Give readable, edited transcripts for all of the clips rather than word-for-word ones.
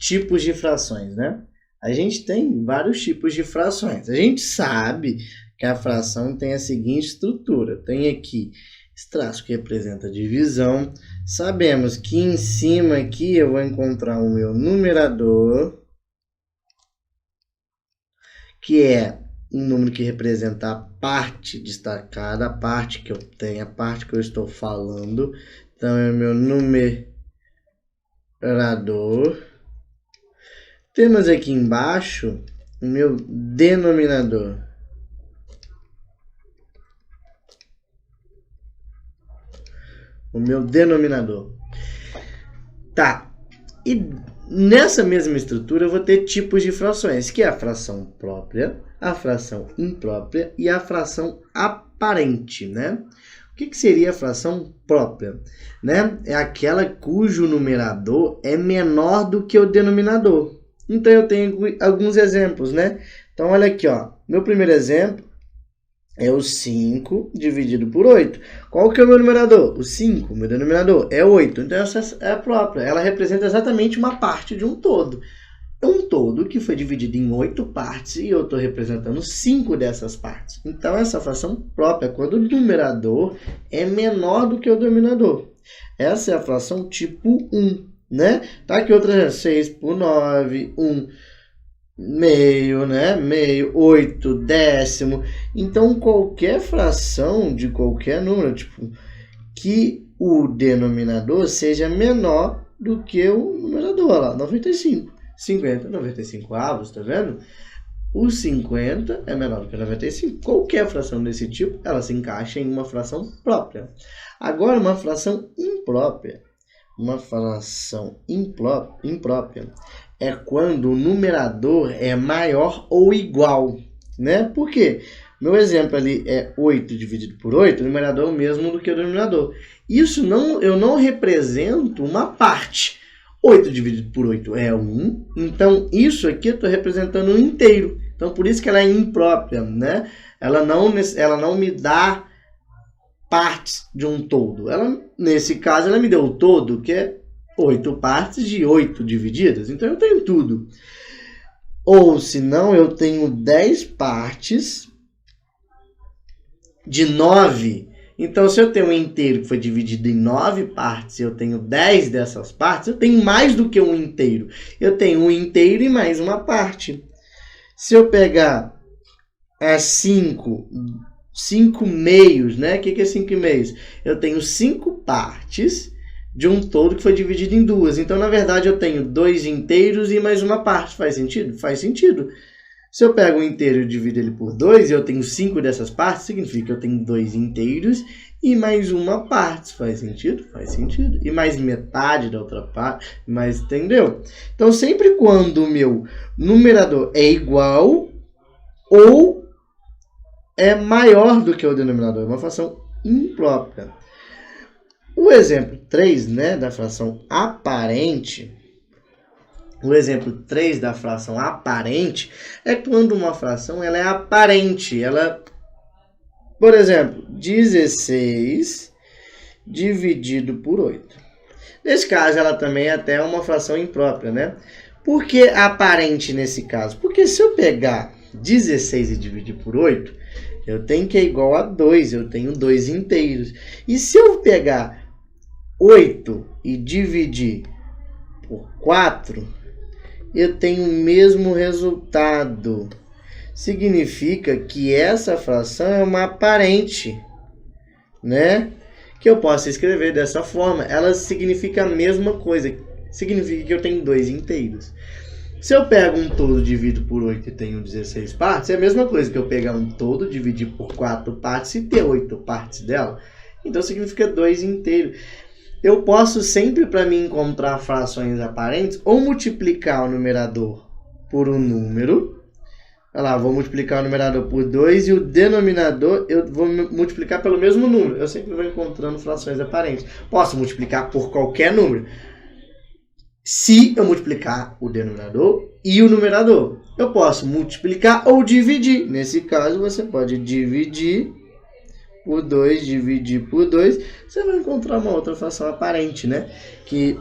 tipos de frações, né? A gente tem vários tipos de frações. A gente sabe que a fração tem a seguinte estrutura. Tem aqui esse traço que representa a divisão. Sabemos que em cima aqui eu vou encontrar o meu numerador, que é um número que representa a parte destacada, a parte que eu tenho, a parte que eu estou falando. Então, é o meu numerador. Temos aqui embaixo o meu denominador. O meu denominador. Tá. E nessa mesma estrutura eu vou ter tipos de frações, que é a fração própria, a fração imprópria e a fração aparente, né? O que seria a fração própria? Né? É aquela cujo numerador é menor do que o denominador. Então, eu tenho alguns exemplos, né? Então, olha aqui, ó. Meu primeiro exemplo é o 5 dividido por 8. Qual que é o meu numerador? O 5. Meu denominador é 8. Então, essa é a própria. Ela representa exatamente uma parte de um todo. É um todo que foi dividido em 8 partes e eu estou representando 5 dessas partes. Então, essa fração própria é quando o numerador é menor do que o denominador. Essa é a fração tipo 1, né? Tá aqui outra, 6 por 9, 1 meio, né? Meio, 8 décimo. Então, qualquer fração de qualquer número, tipo, que o denominador seja menor do que o numerador, lá, 95. 50, 95 avos, tá vendo? O 50 é menor do que 95. Qualquer fração desse tipo, ela se encaixa em uma fração própria. Agora, uma fração imprópria. Uma fração imprópria é quando o numerador é maior ou igual, né? Por quê? Meu exemplo ali é 8 dividido por 8, o numerador é o mesmo do que o denominador. Isso eu não represento uma parte. 8 dividido por 8 é 1, então isso aqui eu estou representando um inteiro. Então, por isso que ela é imprópria, né? Ela não me dá partes de um todo. Nesse caso, ela me deu o todo, que é 8 partes de 8 divididas. Então, eu tenho tudo. Ou, se não, eu tenho 10 partes de 9. Então, se eu tenho um inteiro que foi dividido em 9 partes e eu tenho 10 dessas partes, eu tenho mais do que um inteiro. Eu tenho um inteiro e mais uma parte. Se eu pegar 5 meios, né? O que é 5 meios? Eu tenho 5 partes de um todo que foi dividido em 2. Então, na verdade, eu tenho 2 inteiros e mais uma parte. Faz sentido? Faz sentido. Se eu pego um inteiro e divido ele por 2 e eu tenho 5 dessas partes, significa que eu tenho 2 inteiros e mais uma parte. Faz sentido? Faz sentido. E mais metade da outra parte, mas entendeu? Então, sempre quando o meu numerador é igual ou é maior do que o denominador, é uma fração imprópria. O exemplo 3, né, da fração aparente, o exemplo 3 da fração aparente é quando uma fração ela é aparente. Por exemplo, 16 dividido por 8. Nesse caso, ela também é até uma fração imprópria, né? Por que aparente nesse caso? Porque se eu pegar 16 e dividir por 8, eu tenho que é igual a 2, eu tenho 2 inteiros. E se eu pegar 8 e dividir por 4, eu tenho o mesmo resultado. Significa que essa fração é uma aparente, né? Que eu posso escrever dessa forma. Ela significa a mesma coisa. Significa que eu tenho 2 inteiros. Se eu pego um todo, divido por 8 e tenho 16 partes, é a mesma coisa que eu pegar um todo, dividir por 4 partes e ter 8 partes dela. Então, significa 2 inteiros. Eu posso sempre, para mim encontrar frações aparentes, ou multiplicar o numerador por um número. Olha lá, vou multiplicar o numerador por 2 e o denominador eu vou multiplicar pelo mesmo número. Eu sempre vou encontrando frações aparentes. Posso multiplicar por qualquer número. Se eu multiplicar o denominador e o numerador, eu posso multiplicar ou dividir. Nesse caso, você pode dividir por 2, dividir por 2. Você vai encontrar uma outra fração aparente, né? Que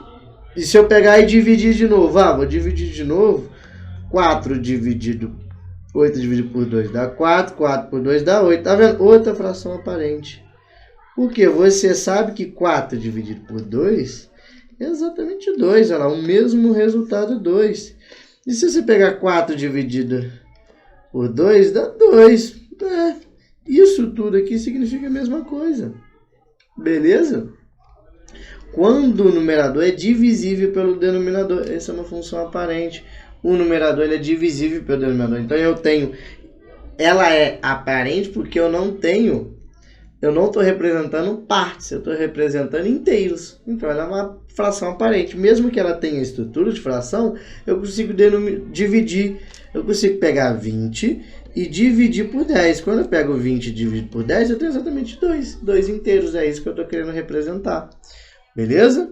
E se eu pegar e dividir de novo? Vou dividir de novo. 8 dividido por 2 dá 4. 4 por 2 dá 8. Tá vendo? Outra fração aparente. Porque você sabe que 4 dividido por 2 é exatamente 2. Olha lá, o mesmo resultado 2. E se você pegar 4 dividido por 2, dá 2. Isso tudo aqui significa a mesma coisa. Beleza? Quando o numerador é divisível pelo denominador, essa é uma função aparente. O numerador ele é divisível pelo denominador. Então eu tenho, ela é aparente porque eu não estou representando partes, eu estou representando inteiros. Então ela é uma fração aparente. Mesmo que ela tenha estrutura de fração, eu consigo dividir. Eu consigo pegar 20 e dividir por 10. Quando eu pego 20 e divido por 10, eu tenho exatamente 2 inteiros. É isso que eu estou querendo representar. Beleza?